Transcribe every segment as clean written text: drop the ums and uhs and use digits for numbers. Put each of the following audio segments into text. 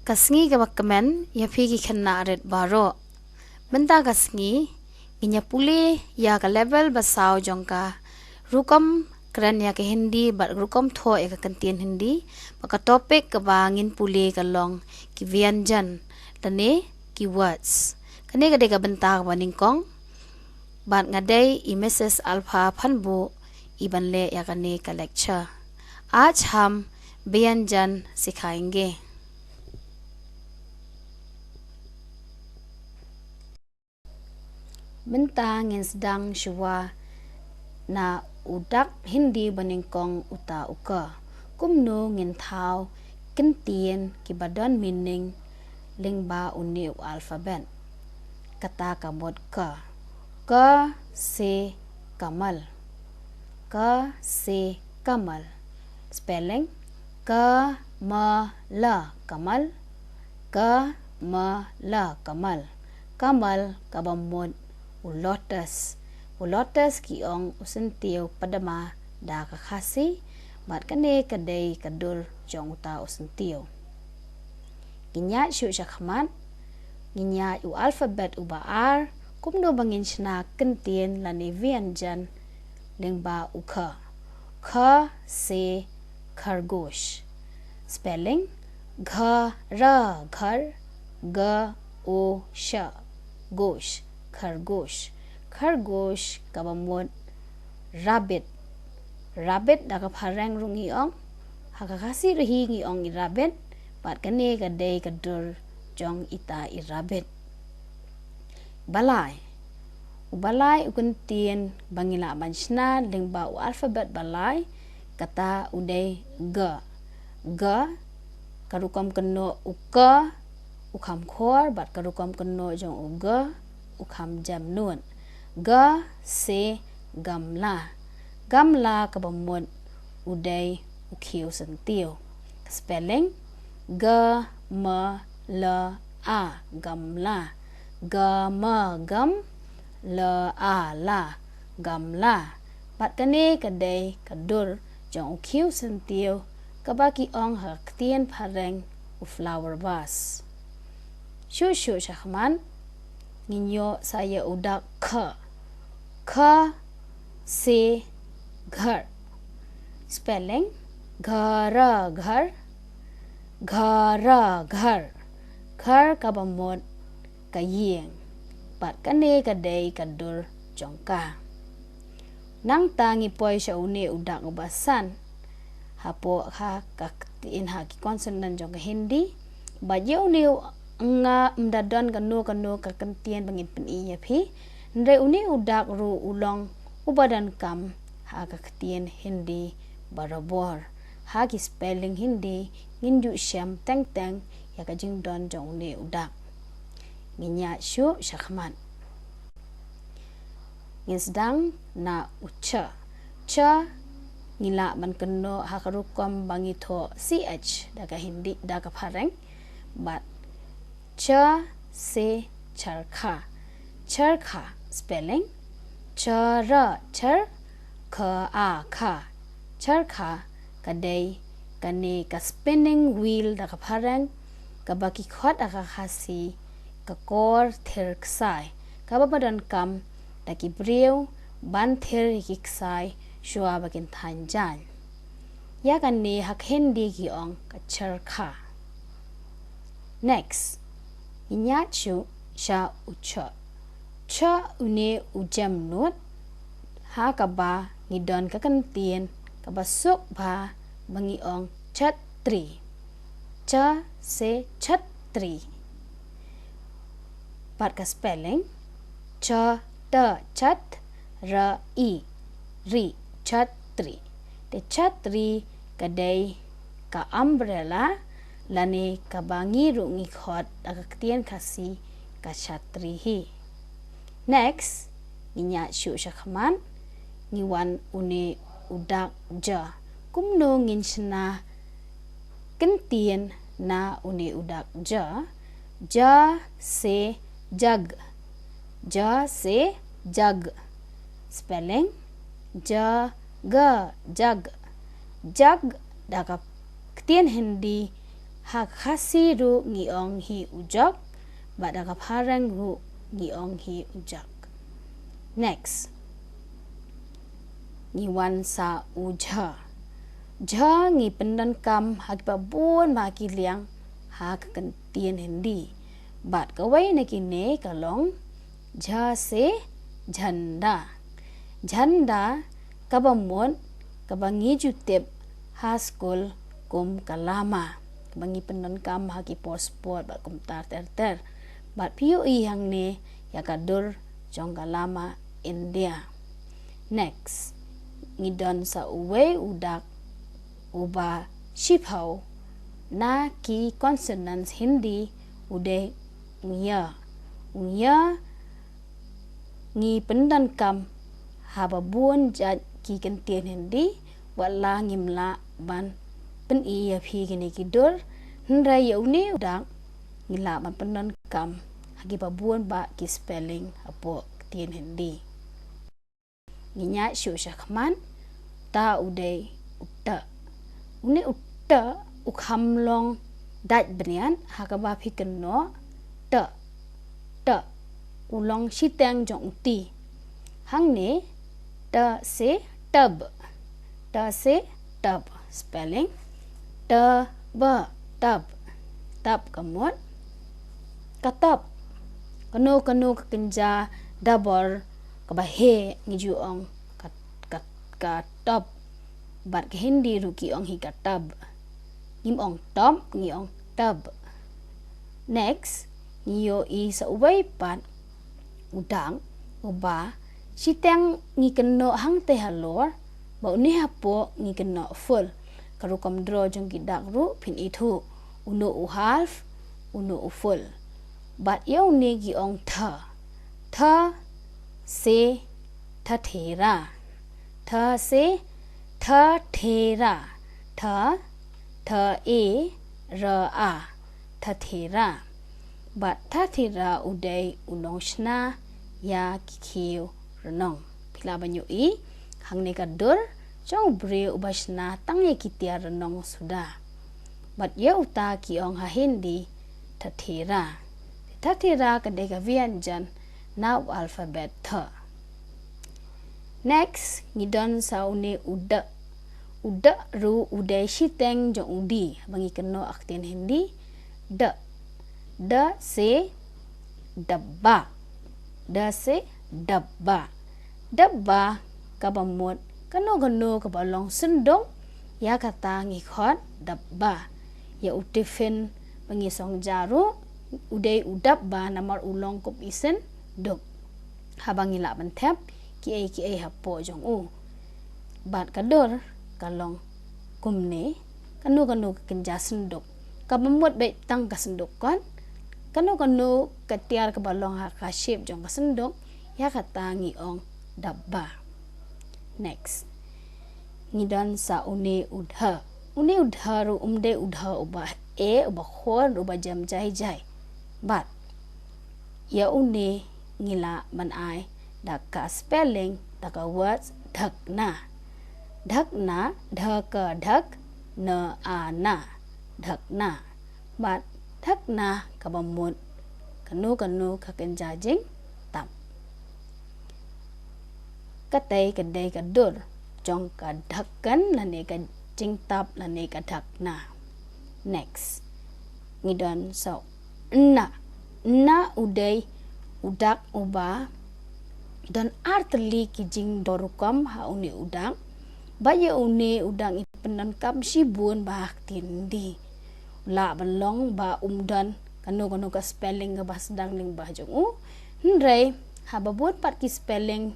Kasngi ka bakmen ya pigi kena red baro. Benta kasngi inya puli ya ka level basau jongka rukom keren ya ke Hindi bat rukom tho ya ka kentien Hindi maka topik ke bangin puli ka long ki Vyanjan tane ki words. Kane ka deka benta ka baningkong bat ngadai i Mrs. Alpha Phanbu iban le ya kane ka lecture. आज हम व्यंजन सिखाएंगे. Bentang yang sedang syua na udak Hindi baningkong uta uka. Kumno ngin thau kentien ki badan meaning lingba uni alfabet. Kata kamot ka. Ka se kamal. Ka se kamal. Spelling ka ma la kamal. Ka ma la kamal. Kamal kabamod ulotus. Ulotus kiong usentiu padama da kakasi mat kane kadai kadul jong uta usentiu. Ginya syu syakhamat ginya u alfabet uba r kumdo bangin shna kentien lani Vyanjan lingba ukha. Kha se खरगोश. Spelling घ र घर ग ओ श गोश खरगोश. Khरगोश kabamod rabbit. Rabbit da ka pharang rungi ong hakakasi rehi ngi ong i rabbit pat kane ka dei ka dur jong ita i rabbit. Balai. Balai ukun tien bangila banshna lingba u alfabet balai kata udai ga. Ga karukom keno uka ukham khor bat karukom keno jong uga ukham jam nun. Ga se gamla. Gamla kabamod udai ukhiu sentiu. Spelling ga ma la a gamla. Ga ma gam la a la gamla. Pat kane kadai kadur jong ukhiu sentiu kabaki ong haktien pareng u flower vase. Syu syakman nginyo saya udak kha. Kha se ghar. Spelling ghara ghar. Ghara ghar. Ghar kabamod kayeng. Pat kane kadai kadur jongka. Nang tangi poi sya uni udak ubasan hapo ha kaktiin ha ki konsonan jong ke Hindi baje uni nga mdadon kanu ka kentien bangin pen iya phi ndre uni udak ru ulong ubadan kam ha kaktiin Hindi barabor ha ki spelling Hindi nginju syam teng teng ya ka jingdon jong uni udak nginya syu syakhman. Sedang na ucha. Cha ngila man keno hakarukom bangito ch daga Hindi daga pareng but cha se charkha. Charkha spelling chara char kha a kha. Charkha kadai kane ka spinning wheel daga pareng kabaki khot aga khasi ka kor thir ksai kababadan kam daki breu ban ther hiksai shua bakin thanjan ya kan ne hak Hindi ki ong ka charkha. Next inya chu sha ucha. Cha une ujam not ha ka ba ngidon ka kentien ka basuk ba bangi ong chatri. Cha se chatri. Pat ka spelling cha ta chat ra i ri chatri. Te chatri kadai ka umbrella lane ka bangi rungi khot aga ktien khasi ka chatri hi. Next inya syu syakman ngiwan uni udak ja. Kumno ngin shna kentien na uni udak ja. Ja se jag. Ja se jag. Spelling ja ga jag. Jag daga ktien Hindi hak khasi ru ngiong hi ujak ba da ka pharang ru ngiong hi ujak. Next, ngi wan sa uja. Ja ngi pendan kam hak pa bon ma ki liang hak kan tien hindi. Bat kawai na kine kalong ja se janda. Janda kabamon kabangi jutep ha school kum kalama. Kabangi pendan kam haki sport bat kum tar ter. Bat piu i hang ne yakadur jong kalama India. Next, ngidon sa uwe udak uba shiphaw na ki consonants Hindi ude ngya. Ngya ngi pendan kam haba buon jat ki kentien Hindi wala ngimla ban pen iya phi gini kidur ndrai yauni udak ngila ban pendan kam hagi pa buon ba ki spelling apo tien Hindi. Nginya shu shakman ta ude utta. Uni utta ukhamlong dat benian hakaba phi kenno ta ulong sitang jong ti hang ne ta se tab spelling ta ba tab kamot katab kanu kenja dabor kabahe ngijuong katab bat ke Hindi ruki ong hi katab ngim ong tom ngi ong tab. Next, ngiyo i sa ubay pat udang uba sitang ngi kenno hang te halor ba uni hapo ngi kenno full karukom draw jong gidak ru pin itu uno u half uno u full. Bat yaw ni gi ong tha se tha thera se tha thera tha e ra a tha thera. But tha thera uday unong shna ya kikiu renong pila banyu i hang ne kadur jong bre ubashna tang ye kitia renong sudah. But ya uta ki ong ha Hindi tha thera kadai ka Vyanjan na alphabet tha. Next, ngidon sa uni uda ru uday siteng jong udi bangi keno aktin Hindi da se dabba dabba kabamot kano kabalong sendong ya kata ngikhot dabba ya utifin bangi song jaru uday udabba namar ulong kup isen duk habang ila bantep ki ai hapo jong u bat kadur kalong kumne kanu kenja senduk kabamot bet tang ka senduk kon kanu ketiar kabalong ha ka shape jong ka senduk ya kata ngi ong dabba. Next, ngidon sa uni udha ru umde udha uba uba khon uba jam jai bat ya uni ngila ban ai da ka spelling da ka words dhakna dhaka dhak na ana dhakna bat dhakna kabamut kanu kakenjajing tam kadai kadur jong ka dhakkan lane ka jingtap lane ka dhakna. Next, ngidon so na uday udak uba dan artli kijing dorukam ha uni udang baya uni udang ipenan kam sibun bahak tindi la balong ba umdan kanu ka spelling ka basdang ling bahjong u ndrai ha babut pat ki spelling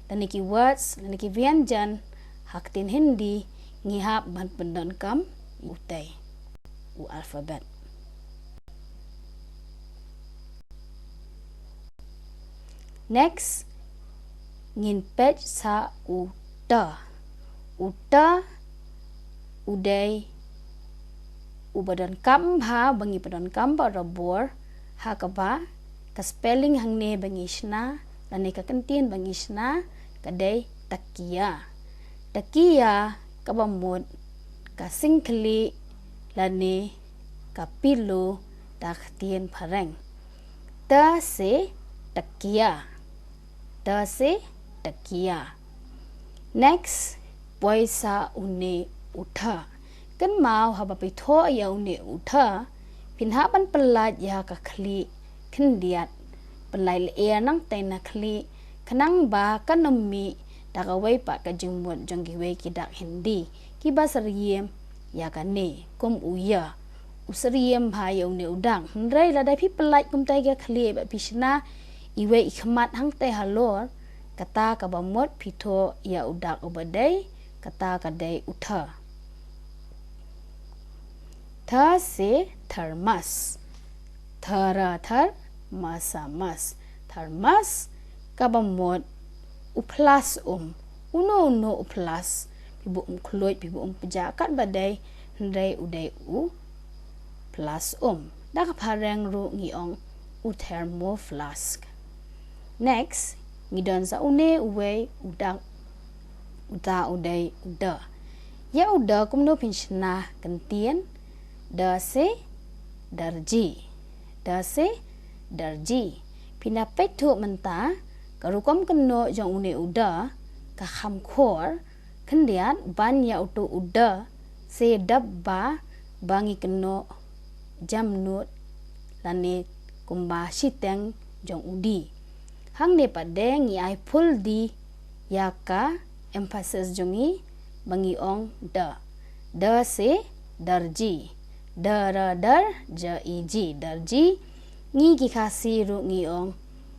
dan ki words dan ki Vyanjan haktin Hindi ngihap ban pendan kam utai u alphabet. Next, ngin page sa uta uday ubadan kam ha bangi padan kam ba rabor ha ka ba ka spelling hang ne bangi shna lane ka kentien bangi shna kadai takia kabamut ka singkli lane pilu dah ketien pareng. Ta se takia. Ta se takia. Next, poisa une utha. Kan mau haba pitho ya une utha. Pinhapan pelat ya kakli kendiat. Pelai le nang tena kli. Kenang ba kanami dakaway pa kajumut jonggiwe kidak hindi. Kiba sariem ya kane kum uya. Usriem ba ya une udang. Hendrai ladai pi pelat kum taiga kli ba pishna iwe ikhmat hang te halor. Kata kabamot pito ya udak ubadai, kata kadai utha. Tha se thermas. Thara thar masa mas. Thermas kabamot uplas uno uplas. Pibu kluit pibu pejakat badai hendai udai u plus dak parang ru ngiong u thermoflask. Next, ngidon sa une uwe udang uda udai uda. Ya uda kumno pinshna kentien da se darji. Da se darji. Pina petu menta karukom keno jong une uda ka kham khor kendiat ban ya utu uda se dabba bangi keno jamnut lani kumba siteng jong udi. Hang ne padeng i ai full di yaka emphasis jongi bangi ong da. Da se darji. Dar ja iji darji ngi ki khasi ru ngi ong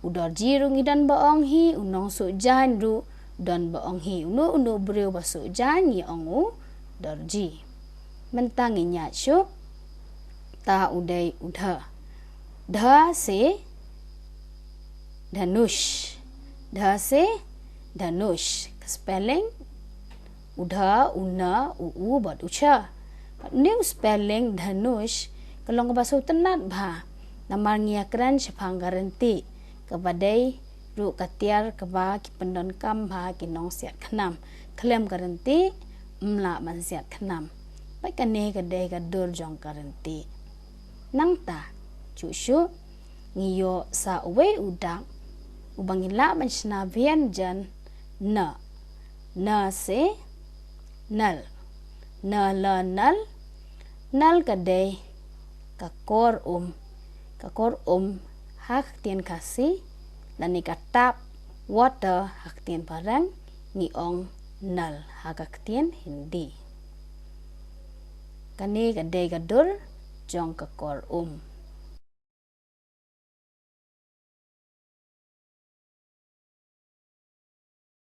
udarji ru ngi dan baong hi unong su jan ru dan baong hi unu breu basu jan ngi ong u darji. Mentang nya syuk ta udai udha. Da se dhanush. Dha se dhanush. Spelling udha una uu bat ucha. New spelling dhanush kalau ngebasu tenat bah. Namar ngiakran sepang garanti kepadai ru katiar keba ki pendon kam bah ki nong siat khnam. Klem garanti mla man siat khnam. Baik kane kadai kadur jong garanti. Nang ta chushu ngiyo sa uwe udang ubangila manchna Vyanjan na. Na se nal. Na la nal. Nal kadai kakor Kakor hak tien kasi lani katap water hak tien parang ni ong nal hak tien hindi. Kani kadai kadur jong kakor